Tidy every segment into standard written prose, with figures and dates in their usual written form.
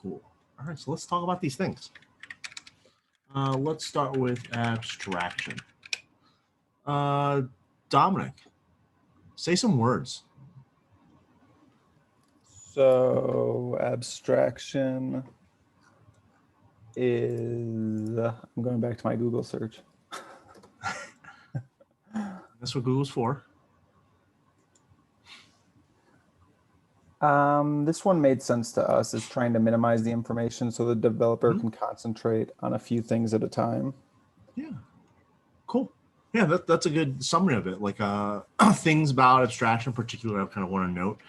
Cool. All right, so let's talk about these things. Let's start with abstraction. Dominic, say some words. So abstraction is, I'm going back to my Google search. That's what Google's for. This one made sense to us. It's trying to minimize the information so the developer can concentrate on a few things at a time. Yeah, cool. Yeah, that's a good summary of it. Like things about abstraction in particular I kind of want to note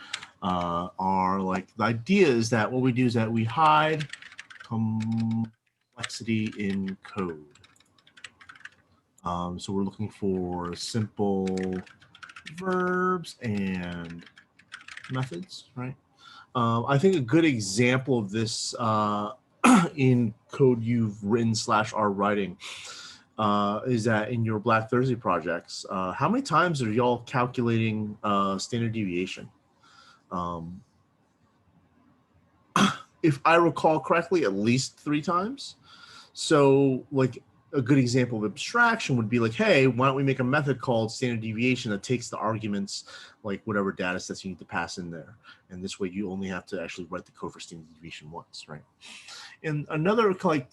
are like the idea is that what we do is that we hide complexity in code. So we're looking for simple verbs and methods, right? I think a good example of this in code you've written / are writing is that in your Black Thursday projects, how many times are y'all calculating standard deviation? If I recall correctly, at least 3 times. So like a good example of abstraction would be like, hey, why don't we make a method called standard deviation that takes the arguments, like whatever data sets you need to pass in there. And this way you only have to actually write the code for standard deviation once, right? And another like,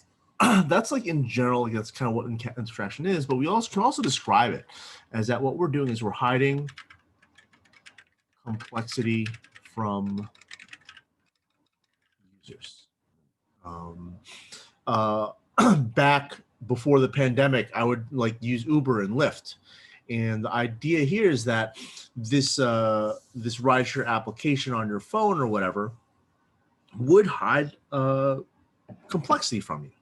that's like in general, like that's kind of what abstraction is, but we also can also describe it as that what we're doing is we're hiding complexity from users. Back before the pandemic, I would like use Uber and Lyft. And the idea here is that this this rideshare application on your phone or whatever would hide complexity from you.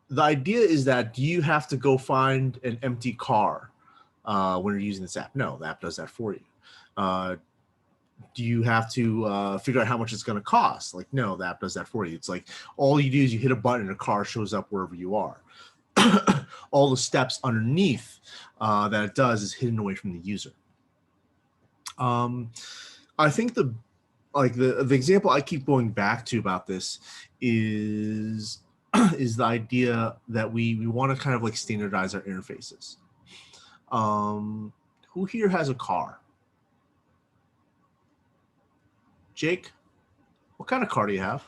The idea is that do you have to go find an empty car when you're using this app? No, the app does that for you. Do you have to figure out how much it's going to cost? Like, no, the app does that for you. It's like all you do is you hit a button and a car shows up wherever you are. All the steps underneath that it does is hidden away from the user. I think the example I keep going back to about this is the idea that we want to kind of like standardize our interfaces. Who here has a car? Jake, what kind of car do you have?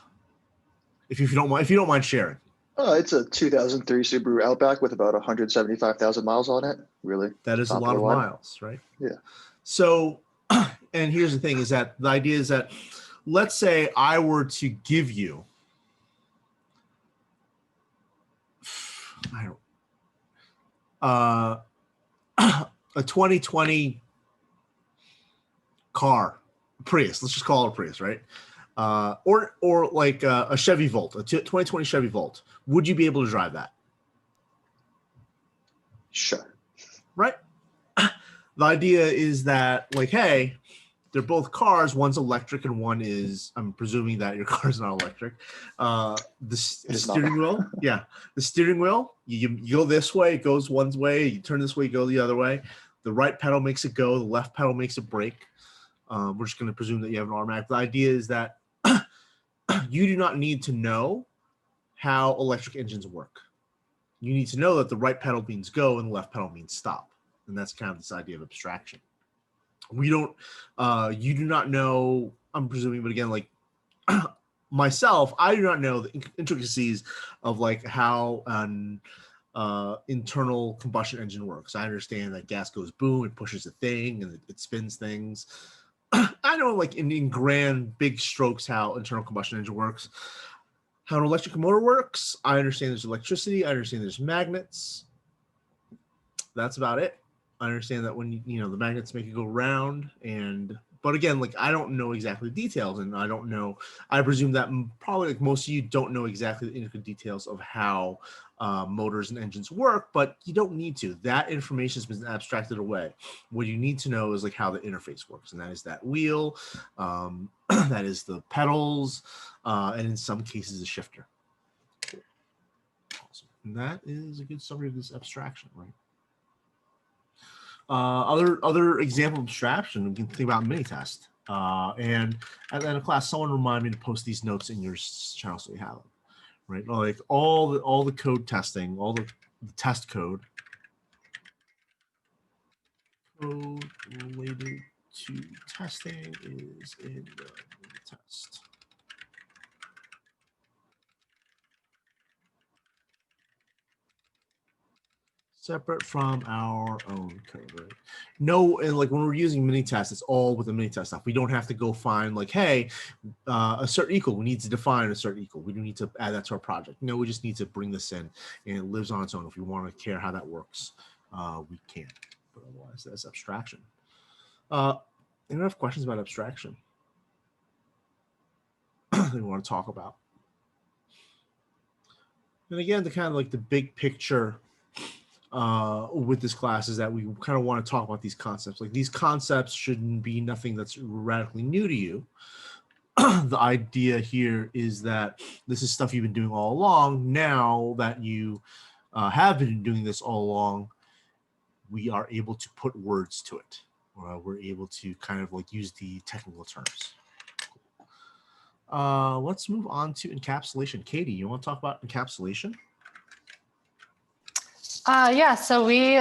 If you don't mind sharing. It's a 2003 Subaru Outback with about 175,000 miles on it. Really, that is a lot of miles, right? Yeah. So, and here's the thing: is that the idea is that, let's say I were to give you, a 2020 car. Prius, let's just call it a Prius, right? Or like a Chevy Volt, a 2020 Chevy Volt. Would you be able to drive that? Sure. Right. The idea is that like, hey, they're both cars. One's electric and one is. I'm presuming that your car is not electric. The steering wheel, yeah, the steering wheel. You go this way, it goes one way. You turn this way, you go the other way. The right pedal makes it go. The left pedal makes it brake. We're just going to presume that you have an automatic. The idea is that you do not need to know how electric engines work. You need to know that the right pedal means go and the left pedal means stop. And that's kind of this idea of abstraction. We don't, you do not know, I'm presuming, but again, like myself, I do not know the intricacies of like how an internal combustion engine works. I understand that gas goes boom, it pushes a thing and it spins things. I know like in grand big strokes how internal combustion engine works. How an electric motor works, I understand there's electricity, I understand there's magnets. That's about it. I understand that when you know the magnets make it go round, and but again, like I don't know exactly the details, and I don't know. I presume that probably like most of you don't know exactly the intricate details of how motors and engines work, but you don't need to. That information has been abstracted away. What you need to know is like how the interface works, and that is that wheel, that is the pedals, and in some cases a shifter. Awesome. And that is a good summary of this abstraction, right? Other example of abstraction, we can think about mini-test. And at the end of class, someone remind me to post these notes in your channel so you have them, right? Like all the code testing, all the test code related to testing is in the test. Separate from our own code, right? No, and like when we're using mini tests, it's all with the mini test stuff. We don't have to go find like, hey, a cert equal. We need to define a cert equal. We don't need to add that to our project. No, we just need to bring this in, and it lives on its own. If we want to care how that works, we can. But otherwise, that's abstraction. Anyone have questions about abstraction that we want to talk about? And again, the kind of like the big picture with this class is that we kind of want to talk about these concepts. Like these concepts shouldn't be nothing that's radically new to you. The idea here is that this is stuff you've been doing all along. Now that you have been doing this all along, we are able to put words to it. We're able to kind of like use the technical terms. Let's move on to encapsulation. Katie, you want to talk about encapsulation? Yeah, so we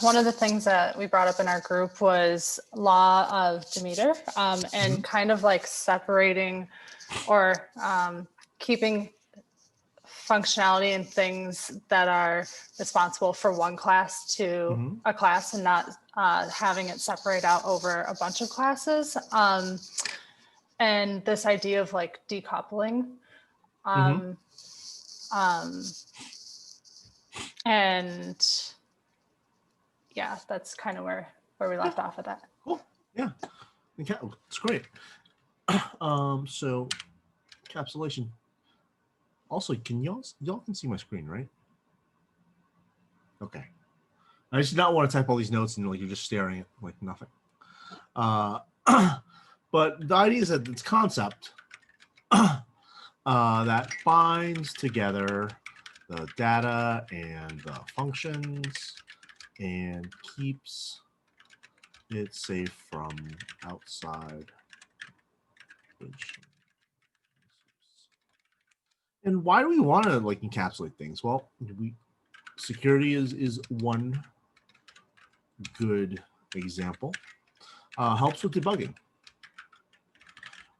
one of the things that we brought up in our group was law of Demeter, and kind of like separating or keeping functionality and things that are responsible for one class to a class and not having it separate out over a bunch of classes. And this idea of like decoupling. And yeah, that's kind of where we left off with that. Cool. Yeah. It's great. So encapsulation. Also, can y'all can see my screen, right? Okay. I just not want to type all these notes and like you're just staring at like nothing. But the idea is that it's concept that binds together the data and the functions and keeps it safe from outside. And why do we want to like encapsulate things? Well, security is one good example. Helps with debugging.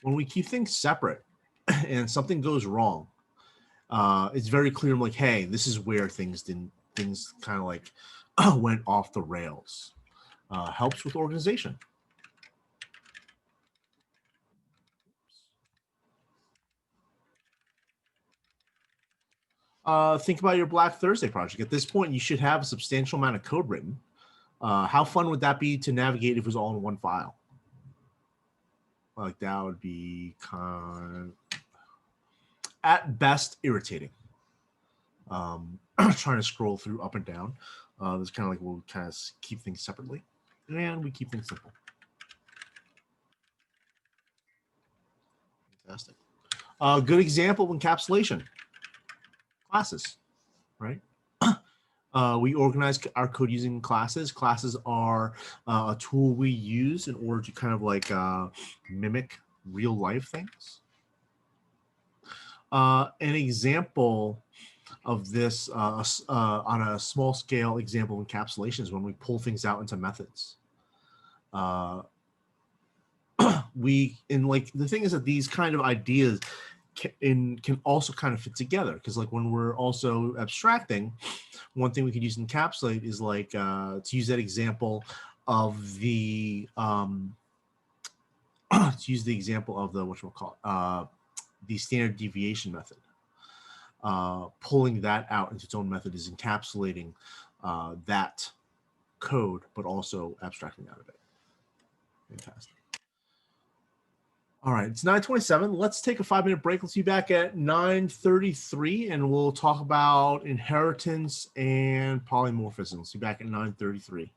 When we keep things separate and something goes wrong, it's very clear. I'm like, hey, this is where things kind of like went off the rails. Helps with organization. Think about your Black Thursday project. At this point, you should have a substantial amount of code written. How fun would that be to navigate if it was all in one file? Like that would be at best irritating. Trying to scroll through up and down. That's kind of like we'll kind of keep things separately, and we keep things simple. Fantastic. Good example of encapsulation. Classes, right? We organize our code using classes. Classes are a tool we use in order to kind of like mimic real life things. An example of this on a small scale example of encapsulation is when we pull things out into methods. The thing is that these kind of ideas can also kind of fit together, because like when we're also abstracting, one thing we could use encapsulate is like to use that example of the the standard deviation method. Pulling that out into its own method is encapsulating that code, but also abstracting out of it. Fantastic. All right, it's 9:27. Let's take a 5-minute break. Let's be back at 9:33, and we'll talk about inheritance and polymorphism. Let's be back at 9:33.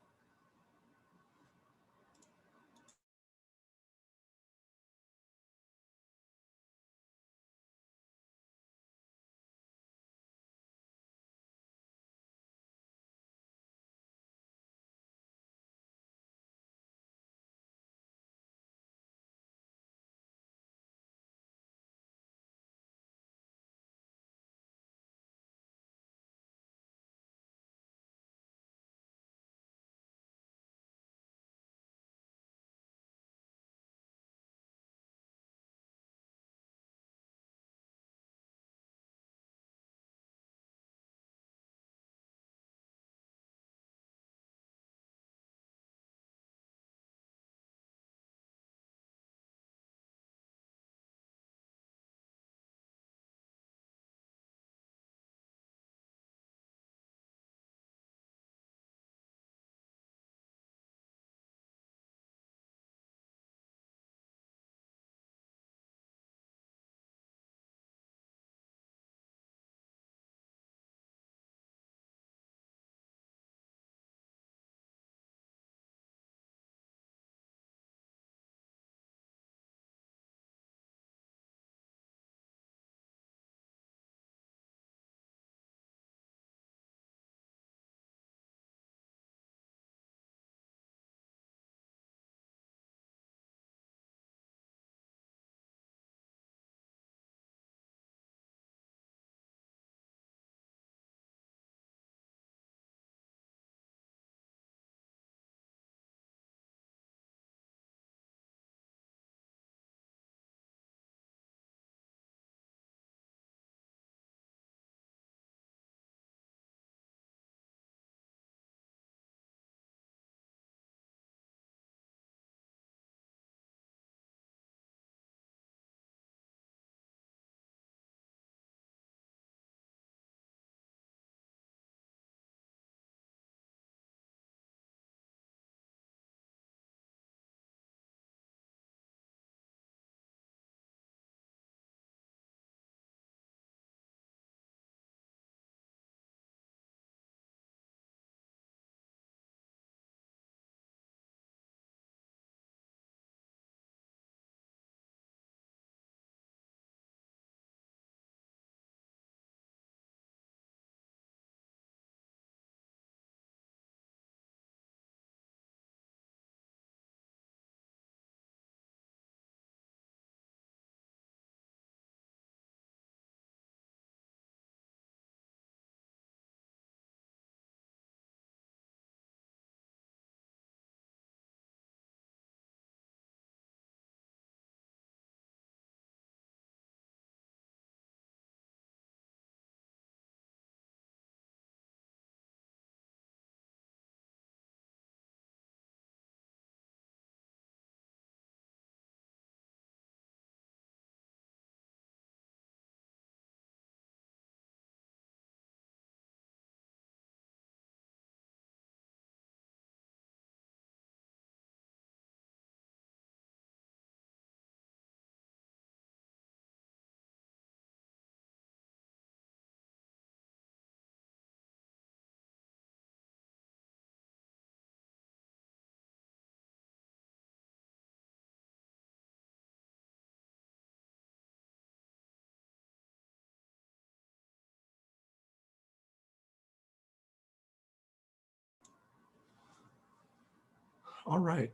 All right.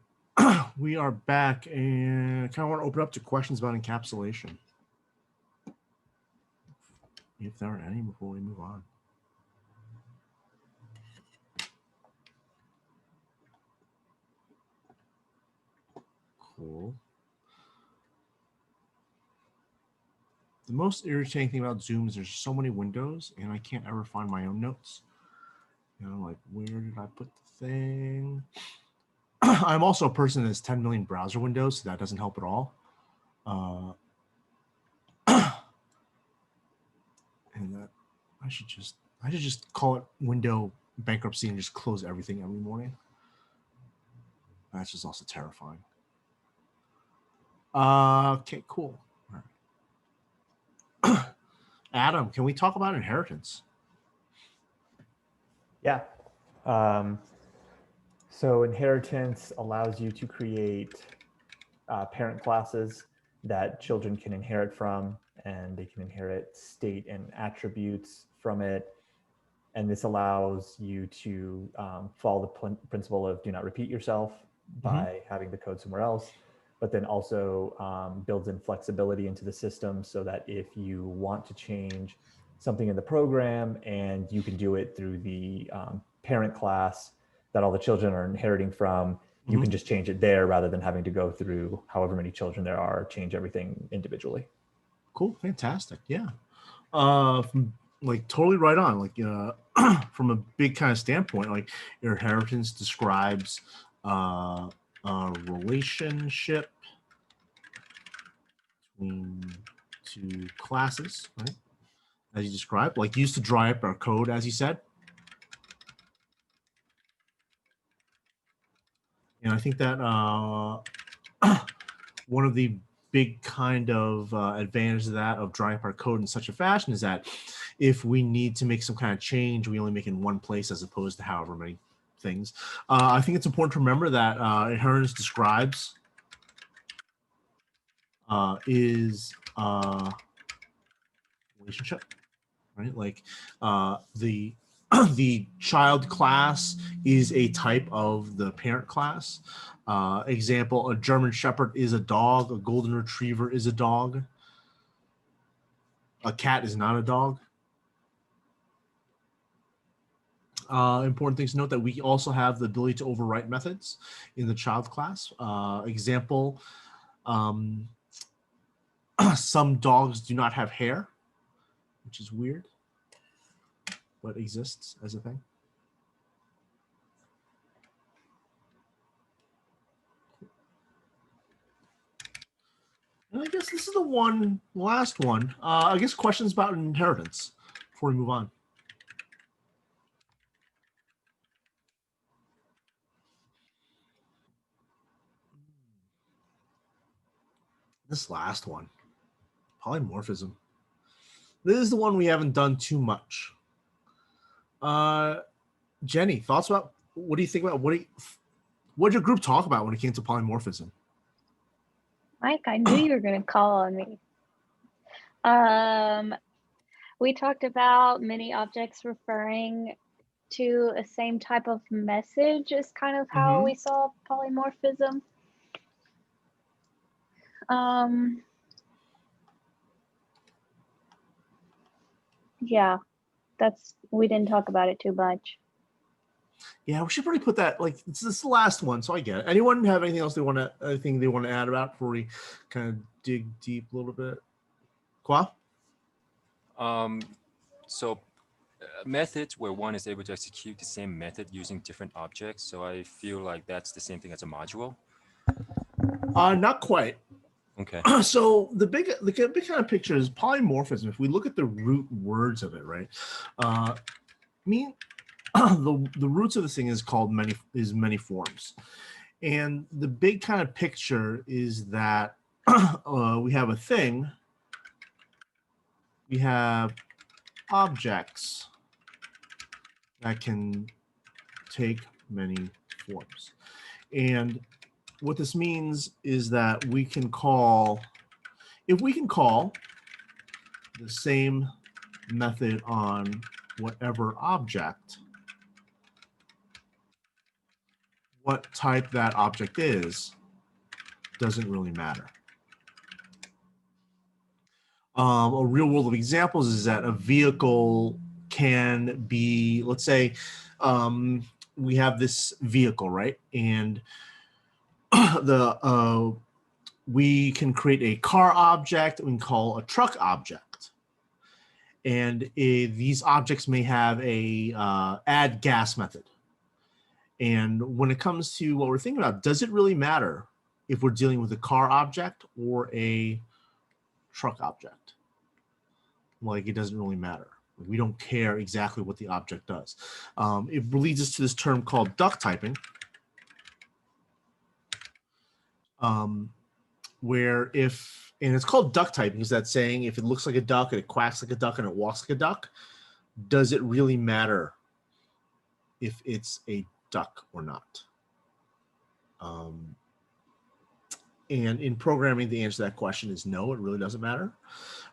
We are back and I kind of want to open up to questions about encapsulation. If there are any before we move on. Cool. The most irritating thing about Zoom is there's so many windows and I can't ever find my own notes. You know, like where did I put the thing? I'm also a person that has 10 million browser windows, so that doesn't help at all. And that I should just call it window bankruptcy and just close everything every morning. That's just also terrifying. Okay, cool. All right. Adam, can we talk about inheritance? Yeah. So inheritance allows you to create parent classes that children can inherit from, and they can inherit state and attributes from it. And this allows you to follow the principle of do not repeat yourself by having the code somewhere else, but then also builds in flexibility into the system so that if you want to change something in the program and you can do it through the parent class that all the children are inheriting from, you can just change it there rather than having to go through however many children there are, change everything individually. Cool, fantastic, yeah. Like totally right on. Like from a big kind of standpoint, like inheritance describes a relationship between two classes, right? As you described, like used to dry up our code, as you said. And I think that one of the big kind of advantages of that, of drawing up our code in such a fashion, is that if we need to make some kind of change, we only make it in one place as opposed to however many things. I think it's important to remember that inheritance describes is relationship, right? Like the the child class is a type of the parent class. Example, a German Shepherd is a dog, a Golden Retriever is a dog. A cat is not a dog. Important things to note that we also have the ability to overwrite methods in the child class. Example, some dogs do not have hair, which is weird, but exists as a thing. And I guess this is the last one. I guess questions about inheritance before we move on. This last one, polymorphism. This is the one we haven't done too much. Jenny, thoughts about, what do you think about, what did your group talk about when it came to polymorphism? Mike, I knew you were going to call on me. We talked about many objects referring to a same type of message is kind of how we saw polymorphism. Yeah, we didn't talk about it too much. Yeah, we should probably put that, like, this is the last one, so I get it. Anyone have anything else they want to add about before we kind of dig deep a little bit? Kwa? So methods where one is able to execute the same method using different objects. So I feel like that's the same thing as a module. Not quite. Okay. So the big kind of picture is polymorphism. If we look at the root words of it, right? The roots of this thing is called many forms, and the big kind of picture is that we have a thing, we have objects that can take many forms, and what this means is that we can call, if we can call the same method on whatever object, what type that object is doesn't really matter. A real world of examples is that a vehicle can be, let's say, we have this vehicle, right? And we can create a car object we can call a truck object. And these objects may have a add gas method. And when it comes to what we're thinking about, does it really matter if we're dealing with a car object or a truck object? Like, it doesn't really matter. We don't care exactly what the object does. It leads us to this term called duct typing, where if, and it's called duct typing, is that saying if it looks like a duck and it quacks like a duck and it walks like a duck, does it really matter if it's a duck or not? And in programming, the answer to that question is no, it really doesn't matter.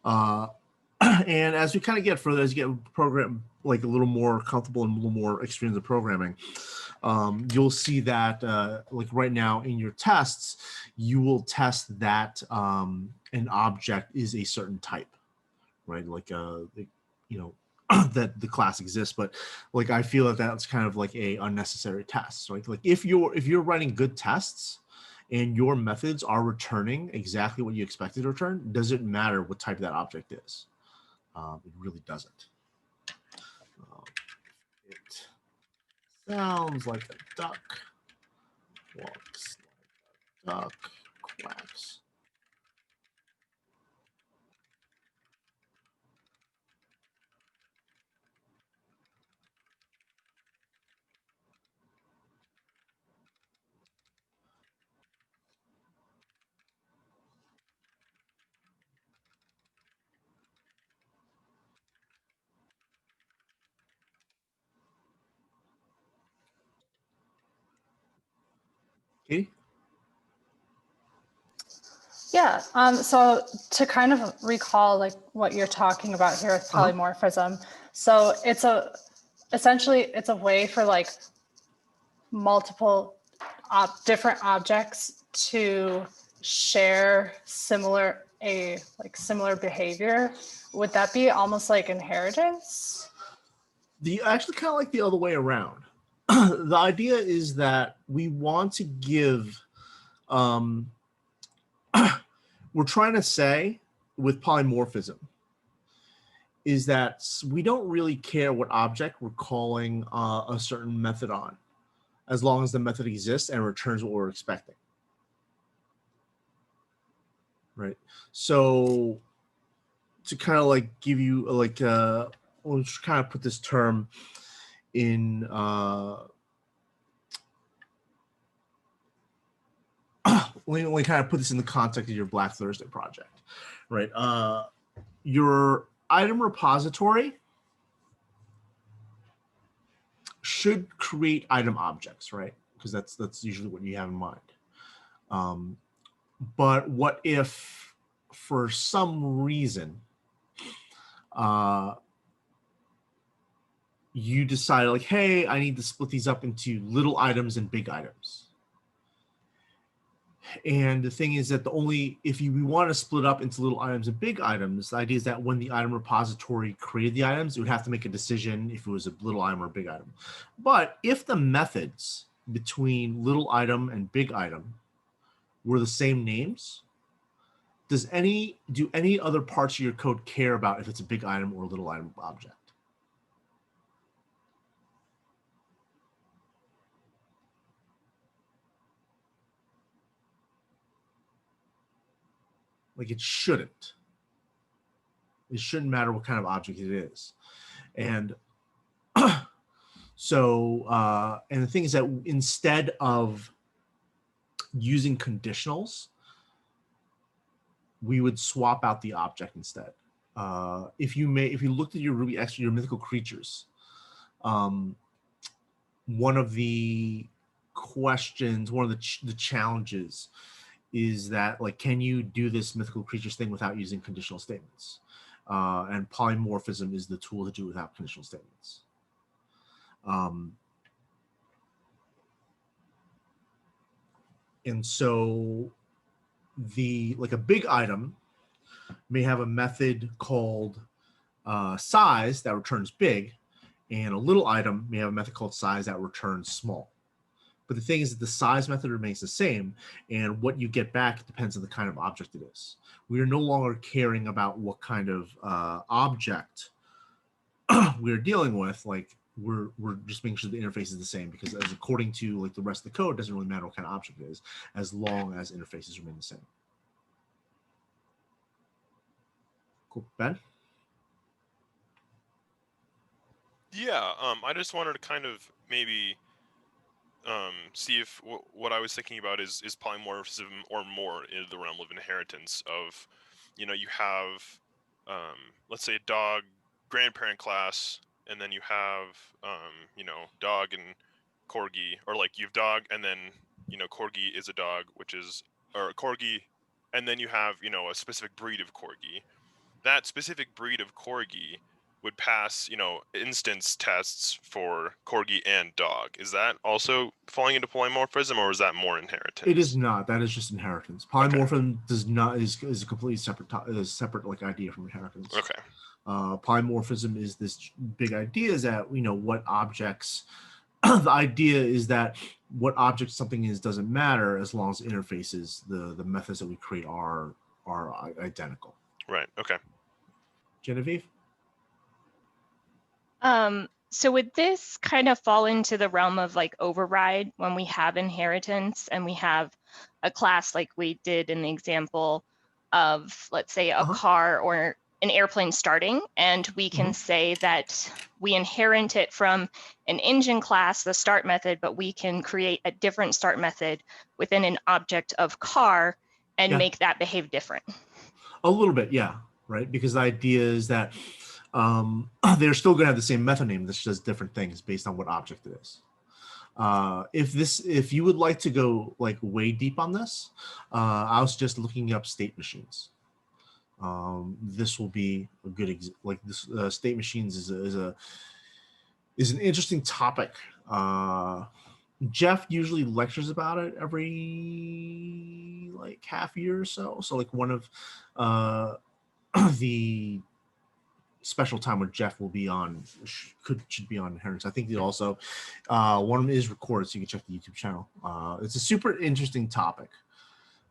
And as we kind of get further, as you get program like a little more comfortable and a little more experience in programming, you'll see that like right now in your tests, you will test that an object is a certain type, right? Like you know, that the class exists, but like I feel that that's kind of like a unnecessary test, right? Like if you're writing good tests and your methods are returning exactly what you expected to return, does it matter what type that object is? It really doesn't. It sounds like a duck, walks like a duck, quacks. Katie? Yeah, so to kind of recall like what you're talking about here with polymorphism. So essentially it's a way for like multiple different objects to share similar behavior. Would that be almost like inheritance? Actually kind of like the other way around. The idea is that we want to give we're trying to say with polymorphism is that we don't really care what object we're calling a certain method on, as long as the method exists and returns what we're expecting. Right. So to kind of like give you like we'll just kind of put this term in let me kind of put this in the context of your Black Thursday project, right? Your item repository should create item objects, right? Because that's usually what you have in mind. But what if, for some reason, you decide like, hey, I need to split these up into little items and big items. And the thing is that if we want to split up into little items and big items, the idea is that when the item repository created the items, it would have to make a decision if it was a little item or a big item. But if the methods between little item and big item were the same names, do any other parts of your code care about if it's a big item or a little item object? Like it shouldn't. It shouldn't matter what kind of object it is. And so, and the thing is that instead of using conditionals, we would swap out the object instead. If you looked at your Ruby X, your mythical creatures, one of the questions, one of the challenges is that, like, can you do this mythical creatures thing without using conditional statements? And polymorphism is the tool to do it without conditional statements. And so like a big item may have a method called size that returns big, and a little item may have a method called size that returns small. But the thing is that the size method remains the same, and what you get back depends on the kind of object it is. We are no longer caring about what kind of object we're dealing with. Like we're just making sure the interface is the same, because as according to like the rest of the code, it doesn't really matter what kind of object it is, as long as interfaces remain the same. Cool. Ben? Yeah, I just wanted to kind of maybe see if what I was thinking about is polymorphism or more in the realm of inheritance of, you have, let's say dog grandparent class, and then you have, dog and corgi, or like you have dog and then, corgi is a dog, which is, or a corgi, and then you have, a specific breed of corgi. That specific breed of corgi would pass, instance tests for corgi and dog. Is that also falling into polymorphism, or is that more inheritance? It is not. That is just inheritance. Polymorphism does not is a completely separate like idea from inheritance. Okay. Polymorphism is this big idea is that what objects. The idea is that what object something is doesn't matter as long as interfaces, the methods that we create are identical. Right. Okay. Genevieve? So would this kind of fall into the realm of like override when we have inheritance and we have a class like we did in the example of, let's say, a car or an airplane starting, and we can say that we inherit it from an engine class, the start method, but we can create a different start method within an object of car and make that behave different? A little bit, yeah, right? Because the idea is that they're still going to have the same method name. This does different things based on what object it is. If you would like to go like way deep on this, I was just looking up state machines. This will be a good state machines is an interesting topic. Jeff usually lectures about it every like half year or so. So like one of the special time where Jeff will be on should be on inheritance. I think that also one of them is recorded, so you can check the YouTube channel. It's a super interesting topic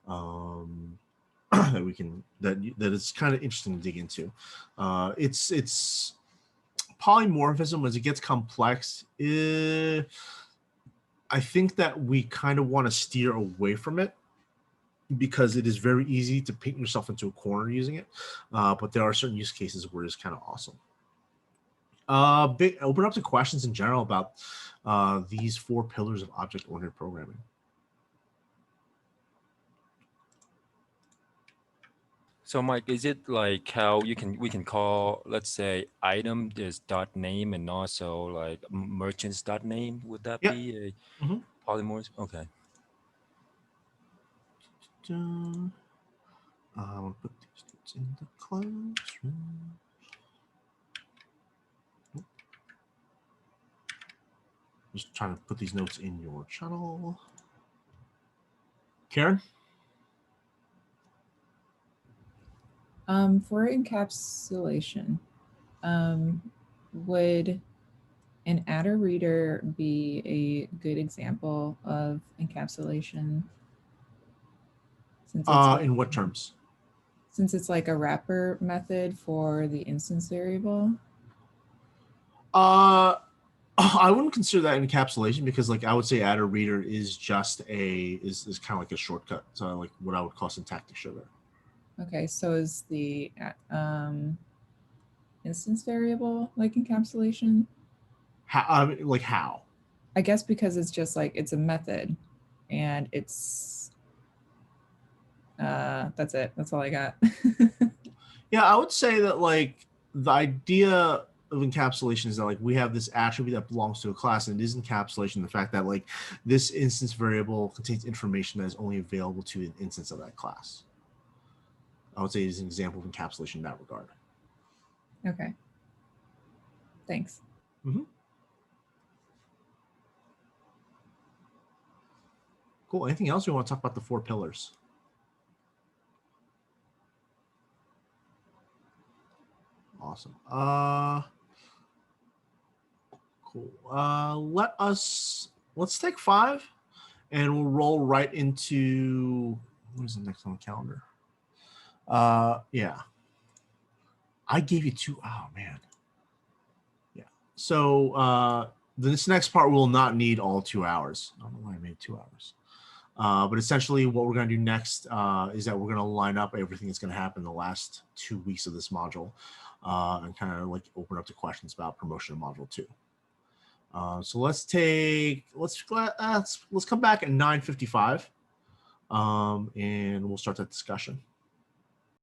that we can that it's kind of interesting to dig into. It's polymorphism as it gets complex. I think that we kind of want to steer away from it, because it is very easy to paint yourself into a corner using it. But there are certain use cases where it's kind of awesome. Open up to questions in general about these 4 pillars of object-oriented programming. So Mike, is it like how we can call, let's say, item is .name and also like merchants .name? Would that be a polymorphism? Okay. I'll put these notes in the classroom. Just trying to put these notes in your channel. Karen? For encapsulation, would an adder reader be a good example of encapsulation? Since it's In what terms? Since it's like a wrapper method for the instance variable? I wouldn't consider that encapsulation, because like I would say adder reader is just is kind of like a shortcut. So like what I would call syntactic sugar. Okay, so is the instance variable like encapsulation? How? Like how? I guess because it's just like it's a method, and it's that's it. That's all I got. Yeah, I would say that like the idea of encapsulation is that like we have this attribute that belongs to a class, and it is encapsulation, the fact that like this instance variable contains information that is only available to an instance of that class. I would say it is an example of encapsulation in that regard. Okay. Thanks. Cool. Cool. Anything else we want to talk about the 4 pillars? Awesome. Cool. Let's take 5 and we'll roll right into, what is the next on the calendar? Yeah. I gave you 2. Oh man. Yeah. So this next part will not need all 2 hours. I don't know why I made 2 hours. But essentially what we're going to do next is that we're going to line up everything that's going to happen in the last 2 weeks of this module and kind of like open up to questions about promotion of module 2. So let's come back at 9:55 and we'll start that discussion.